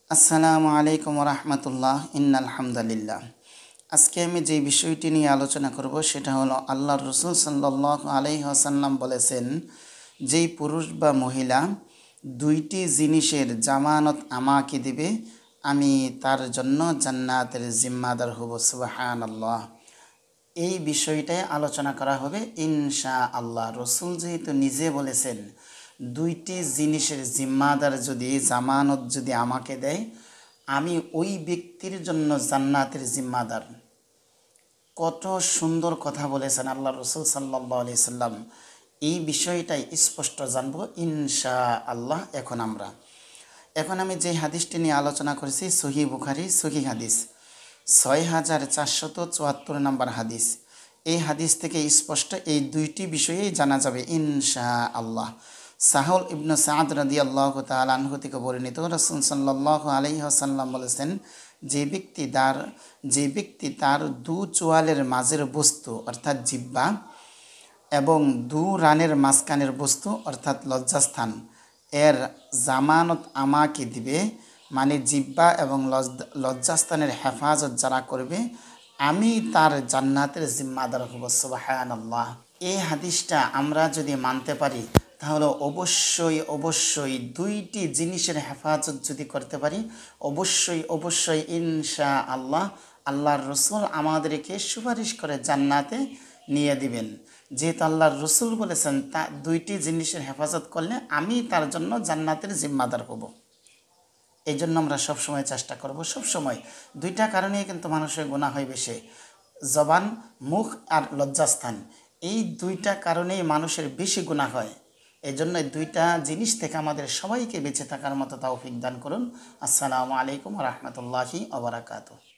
আসসালামু আলাইকুম রহমতুল্লাহ আলহামদুলিল্লাহ। আজকে আমি যে বিষয়টি নিয়ে আলোচনা করব সেটা হলো আল্লাহর রসুল সাল্লাল্লাহু আলাইহি ওয়াসাল্লাম বলেছেন, যেই পুরুষ বা মহিলা দুইটি জিনিসের জামানত আমাকে দিবে, আমি তার জন্য জান্নাতের জিম্মাদার হব। সুবহানাল্লাহ। এই বিষয়টাই আলোচনা করা হবে ইনশাআল্লাহ। রসুল যেহেতু নিজে বলেছেন, দুইটি জিনিসের জিম্মাদার যদি জামানত যদি আমাকে দেয়, আমি ওই ব্যক্তির জন্য জান্নাতের জিম্মাদার। কত সুন্দর কথা বলেছেন আল্লাহ রসুল সাল্লাল্লাহু আলাইহি সাল্লাম। এই বিষয়টাই স্পষ্ট জানবো ইনশাআল্লাহ। এখন আমি যে হাদিসটি নিয়ে আলোচনা করেছি সহিহ বুখারী সহিহ হাদিস 6474 নম্বর হাদিস। এই হাদিস থেকে স্পষ্ট এই দুইটি বিষয়েই জানা যাবে ইনশাআল্লাহ। সাহল ইবনে সাদ রাদিয়াল্লাহু তাআলা আনহু থেকে বর্ণিত, রাসূল সাল্লাল্লাহু আলাইহি ওয়াসাল্লাম বলেছেন, যে ব্যক্তি তার দু চোয়ালের মাঝের বস্তু অর্থাৎ জিহ্বা এবং দু রানের মাঝখানের বস্তু অর্থাৎ লজ্জাস্থান এর জামানত আমাকে দিবে, মানে জিহ্বা এবং লজ্জাস্থানের হেফাজত যারা করবে, আমি তার জান্নাতের জিম্মাদার হব। সুবহানাল্লাহ। এই হাদিসটা আমরা যদি মানতে পারি তাহলে অবশ্যই দুইটি জিনিসের হেফাজত যদি করতে পারি, অবশ্যই ইনশাআল্লাহ আল্লাহর রসুল আমাদেরকে সুপারিশ করে জান্নাতে নিয়ে দিবেন। যেহেতু আল্লাহর রসুল বলেছেন তা দুইটি জিনিসের হেফাজত করলে আমি তার জন্য জান্নাতের জিম্মাদার হব। এই জন্য আমরা সবসময় চেষ্টা করব। সবসময় দুইটা কারণেই কিন্তু মানুষের গুনাহ হয় বেশি, জবান, মুখ আর লজ্জাস্থান। এই দুইটা কারণেই মানুষের বেশি গুনাহ হয়। এই জন্য দুইটা জিনিস থেকে আমাদের সবাইকে বেঁচে থাকার মতো তৌফিক দান করুন। আসসালামু আলাইকুম রহমতুল্লাহি ওয়া বারাকাতুহু।